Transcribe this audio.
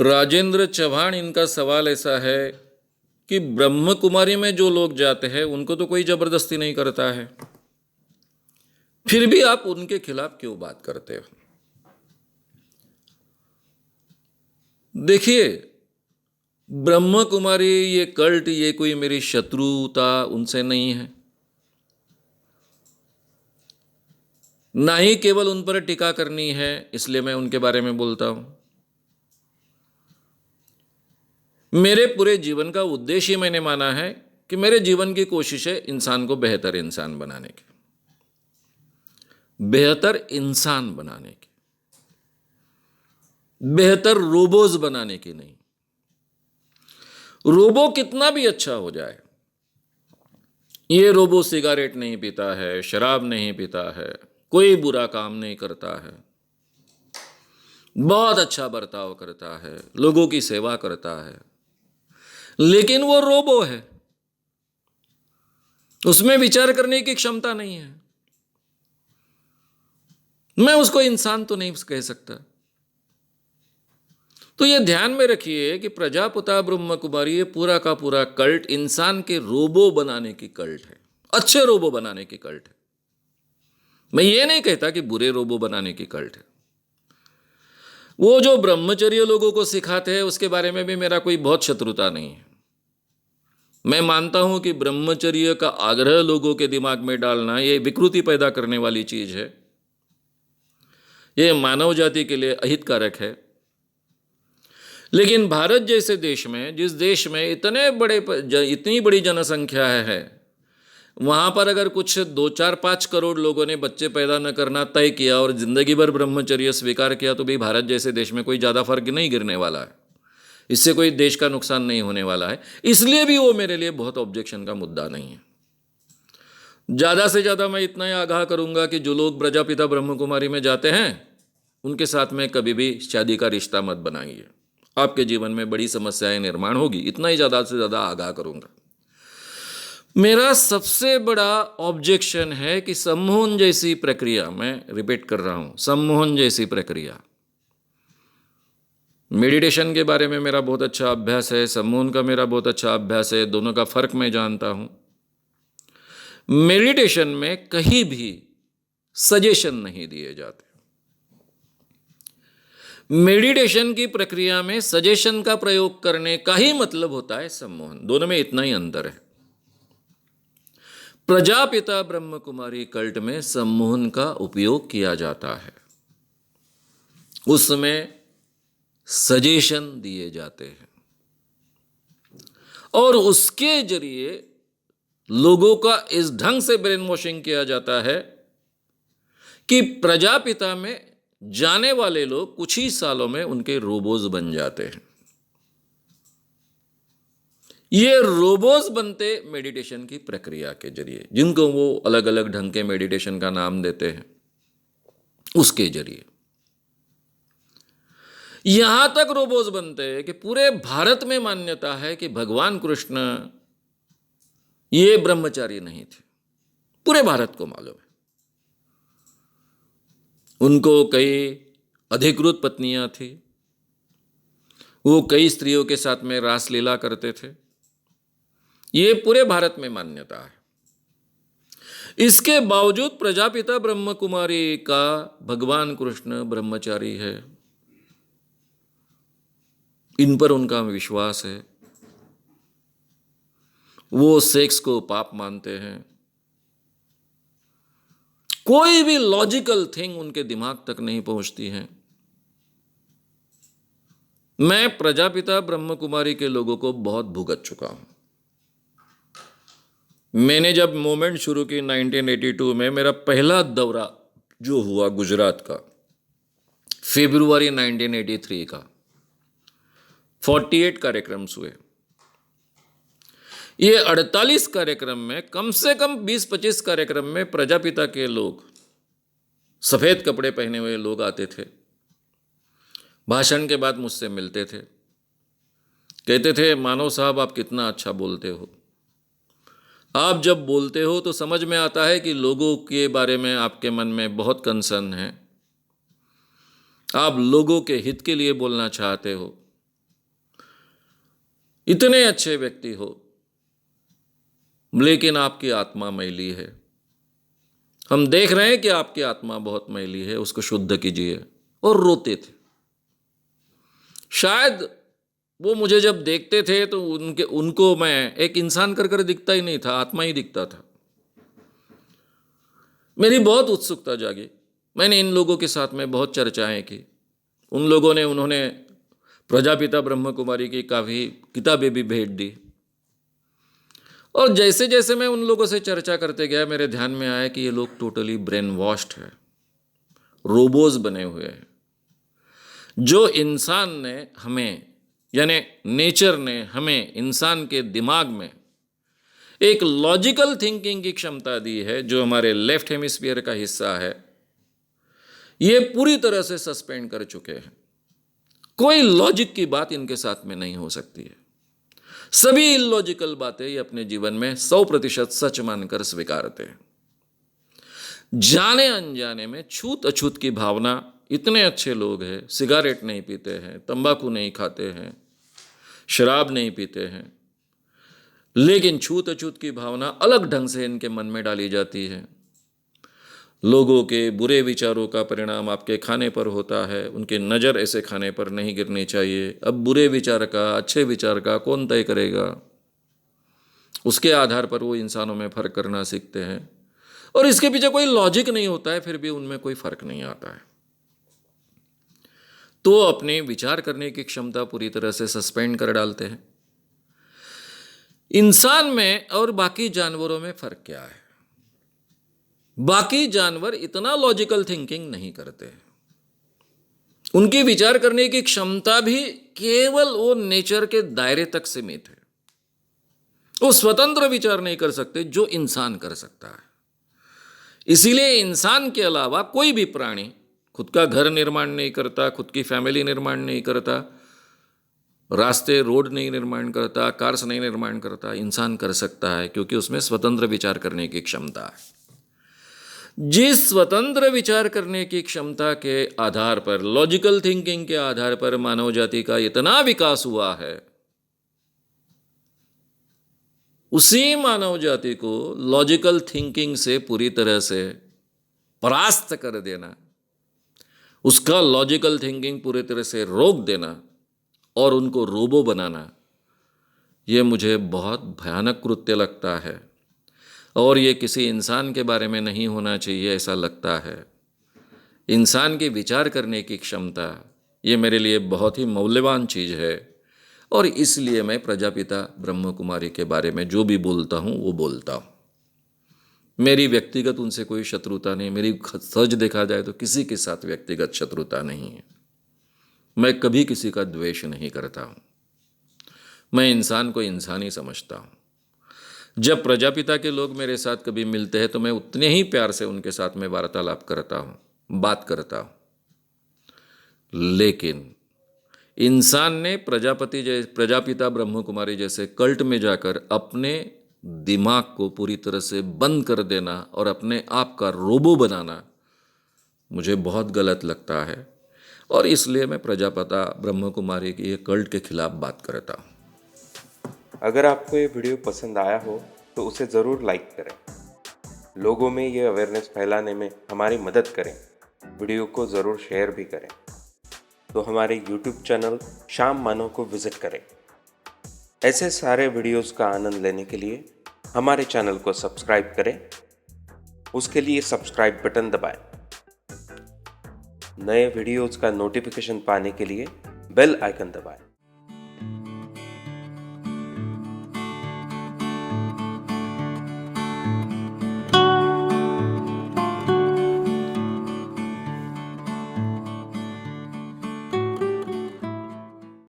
राजेंद्र चौहान, इनका सवाल ऐसा है कि ब्रह्म कुमारी में जो लोग जाते हैं उनको तो कोई जबरदस्ती नहीं करता है, फिर भी आप उनके खिलाफ क्यों बात करते हो? देखिए, ब्रह्म कुमारी ये कल्ट, ये कोई मेरी शत्रुता उनसे नहीं है, ना ही केवल उन पर टीका करनी है इसलिए मैं उनके बारे में बोलता हूं। मेरे पूरे जीवन का उद्देश्य ही मैंने माना है कि मेरे जीवन की कोशिश है इंसान को बेहतर इंसान बनाने की, बेहतर इंसान बनाने की, बेहतर रोबोज बनाने की नहीं। रोबो कितना भी अच्छा हो जाए, ये रोबो सिगारेट नहीं पीता है, शराब नहीं पीता है, कोई बुरा काम नहीं करता है, बहुत अच्छा बर्ताव करता है, लोगों की सेवा करता है, लेकिन वो रोबो है, उसमें विचार करने की क्षमता नहीं है। मैं उसको इंसान तो नहीं कह सकता। तो ये ध्यान में रखिए कि प्रजापिता ब्रह्म कुमारी ये पूरा का पूरा कल्ट इंसान के रोबो बनाने की कल्ट है, अच्छे रोबो बनाने की कल्ट है। मैं ये नहीं कहता कि बुरे रोबो बनाने की कल्ट है। वो जो ब्रह्मचर्य लोगों को सिखाते हैं उसके बारे में भी मेरा कोई बहुत शत्रुता नहीं है। मैं मानता हूं कि ब्रह्मचर्य का आग्रह लोगों के दिमाग में डालना ये विकृति पैदा करने वाली चीज है, ये मानव जाति के लिए अहितकारक है। लेकिन भारत जैसे देश में, जिस देश में इतनी बड़ी जनसंख्या है, वहां पर अगर कुछ 2-4-5 करोड़ लोगों ने बच्चे पैदा न करना तय किया और जिंदगी भर ब्रह्मचर्य स्वीकार किया तो भी भारत जैसे देश में कोई ज़्यादा फर्क नहीं गिरने वाला है, इससे कोई देश का नुकसान नहीं होने वाला है। इसलिए भी वो मेरे लिए बहुत ऑब्जेक्शन का मुद्दा नहीं है। ज़्यादा से ज़्यादा मैं इतना ही आगाह करूंगा कि जो लोग प्रजापिता ब्रह्म कुमारी में जाते हैं उनके साथ में कभी भी शादी का रिश्ता मत बनाइए, आपके जीवन में बड़ी समस्याएं निर्माण होगी। इतना ही ज़्यादा से ज़्यादा आगाह करूंगा। मेरा सबसे बड़ा ऑब्जेक्शन है कि सम्मोहन जैसी प्रक्रिया, मैं रिपीट कर रहा हूं, सम्मोहन जैसी प्रक्रिया, मेडिटेशन के बारे में मेरा बहुत अच्छा अभ्यास है, सम्मोहन का मेरा बहुत अच्छा अभ्यास है, दोनों का फर्क मैं जानता हूं। मेडिटेशन में कहीं भी सजेशन नहीं दिए जाते। मेडिटेशन की प्रक्रिया में सजेशन का प्रयोग करने का ही मतलब होता है सम्मोहन। दोनों में इतना ही अंतर है। प्रजापिता ब्रह्म कुमारी कल्ट में सम्मोहन का उपयोग किया जाता है, उसमें सजेशन दिए जाते हैं और उसके जरिए लोगों का इस ढंग से ब्रेन वॉशिंग किया जाता है कि प्रजापिता में जाने वाले लोग कुछ ही सालों में उनके रोबोज बन जाते हैं। ये रोबोज बनते मेडिटेशन की प्रक्रिया के जरिए, जिनको वो अलग अलग ढंग के मेडिटेशन का नाम देते हैं, उसके जरिए यहां तक रोबोज बनते हैं कि पूरे भारत में मान्यता है कि भगवान कृष्ण ये ब्रह्मचारी नहीं थे। पूरे भारत को मालूम है। उनको कई अधिकृत पत्नियां थी, वो कई स्त्रियों के साथ में रासलीला करते थे, ये पूरे भारत में मान्यता है। इसके बावजूद प्रजापिता ब्रह्म कुमारी का भगवान कृष्ण ब्रह्मचारी है, इन पर उनका विश्वास है। वो सेक्स को पाप मानते हैं। कोई भी लॉजिकल थिंग उनके दिमाग तक नहीं पहुंचती है। मैं प्रजापिता ब्रह्म कुमारी के लोगों को बहुत भुगत चुका हूं। मैंने जब मूवमेंट शुरू की 1982 में, मेरा पहला दौरा जो हुआ गुजरात का, फरवरी 1983 का, 48 कार्यक्रम हुए। ये 48 कार्यक्रम में कम से कम 20-25 कार्यक्रम में प्रजापिता के लोग, सफेद कपड़े पहने हुए लोग आते थे। भाषण के बाद मुझसे मिलते थे, कहते थे मानव साहब आप कितना अच्छा बोलते हो, आप जब बोलते हो तो समझ में आता है कि लोगों के बारे में आपके मन में बहुत कंसर्न है, आप लोगों के हित के लिए बोलना चाहते हो। इतने अच्छे व्यक्ति हो, लेकिन आपकी आत्मा मैली है। हम देख रहे हैं कि आपकी आत्मा बहुत मैली है, उसको शुद्ध कीजिए। और रोते थे। शायद वो मुझे जब देखते थे तो उनको मैं एक इंसान कर दिखता ही नहीं था, आत्मा ही दिखता था। मेरी बहुत उत्सुकता जागी। मैंने इन लोगों के साथ में बहुत चर्चाएं की। उन्होंने प्रजापिता ब्रह्म कुमारी की काफ़ी किताबें भी भेंट दी। और जैसे जैसे मैं उन लोगों से चर्चा करते गया, मेरे ध्यान में आया कि ये लोग टोटली ब्रेन वॉश्ड है, रोबोज बने हुए हैं। जो इंसान ने हमें, यानी नेचर ने हमें, इंसान के दिमाग में एक लॉजिकल थिंकिंग की क्षमता दी है, जो हमारे लेफ्ट हेमिस्फीयर का हिस्सा है, ये पूरी तरह से सस्पेंड कर चुके हैं। कोई लॉजिक की बात इनके साथ में नहीं हो सकती है। सभी इलॉजिकल बातें ये अपने जीवन में 100% सच मानकर स्वीकारते हैं। जाने अनजाने में छूत अछूत की भावना, इतने अच्छे लोग हैं, सिगारेट नहीं पीते हैं, तंबाकू नहीं खाते हैं, शराब नहीं पीते हैं, लेकिन छूत अछूत की भावना अलग ढंग से इनके मन में डाली जाती है। लोगों के बुरे विचारों का परिणाम आपके खाने पर होता है। उनकी नज़र ऐसे खाने पर नहीं गिरनी चाहिए। अब बुरे विचार का, अच्छे विचार का कौन तय करेगा? उसके आधार पर वो इंसानों में फ़र्क करना सीखते हैं। और इसके पीछे कोई लॉजिक नहीं होता है, फिर भी उनमें कोई फ़र्क नहीं आता है। तो अपने विचार करने की क्षमता पूरी तरह से सस्पेंड कर डालते हैं। इंसान में और बाकी जानवरों में फ़र्क क्या है? बाकी जानवर इतना लॉजिकल थिंकिंग नहीं करते। उनकी विचार करने की क्षमता भी केवल वो नेचर के दायरे तक सीमित है। वो स्वतंत्र विचार नहीं कर सकते जो इंसान कर सकता है। इसीलिए इंसान के अलावा कोई भी प्राणी खुद का घर निर्माण नहीं करता, खुद की फैमिली निर्माण नहीं करता, रास्ते रोड नहीं निर्माण करता, कार्स नहीं निर्माण करता। इंसान कर सकता है क्योंकि उसमें स्वतंत्र विचार करने की क्षमता है। जिस स्वतंत्र विचार करने की क्षमता के आधार पर, लॉजिकल थिंकिंग के आधार पर मानव जाति का इतना विकास हुआ है, उसी मानव जाति को लॉजिकल थिंकिंग से पूरी तरह से परास्त कर देना, उसका लॉजिकल थिंकिंग पूरी तरह से रोक देना और उनको रोबो बनाना, ये मुझे बहुत भयानक कृत्य लगता है। और ये किसी इंसान के बारे में नहीं होना चाहिए, ऐसा लगता है। इंसान की विचार करने की क्षमता, ये मेरे लिए बहुत ही मौल्यवान चीज़ है। और इसलिए मैं प्रजापिता ब्रह्म कुमारी के बारे में जो भी बोलता हूँ वो बोलता हूँ। मेरी व्यक्तिगत उनसे कोई शत्रुता नहीं। मेरी सच देखा जाए तो किसी के साथ व्यक्तिगत शत्रुता नहीं है। मैं कभी किसी का द्वेष नहीं करता हूँ। मैं इंसान को इंसान ही समझता हूँ। जब प्रजापिता के लोग मेरे साथ कभी मिलते हैं तो मैं उतने ही प्यार से उनके साथ में वार्तालाप करता हूँ, बात करता हूँ। लेकिन इंसान ने प्रजापिता ब्रह्म कुमारी जैसे कल्ट में जाकर अपने दिमाग को पूरी तरह से बंद कर देना और अपने आप का रोबो बनाना मुझे बहुत गलत लगता है। और इसलिए मैं प्रजापिता ब्रह्म कुमारी की ये कल्ट के खिलाफ बात करता हूँ। अगर आपको ये वीडियो पसंद आया हो तो उसे ज़रूर लाइक करें। लोगों में ये अवेयरनेस फैलाने में हमारी मदद करें। वीडियो को ज़रूर शेयर भी करें। तो हमारे YouTube चैनल श्याम मानव को विज़िट करें। ऐसे सारे वीडियोस का आनंद लेने के लिए हमारे चैनल को सब्सक्राइब करें। उसके लिए सब्सक्राइब बटन दबाएं। नए वीडियोस का नोटिफिकेशन पाने के लिए बेल आइकन दबाएं।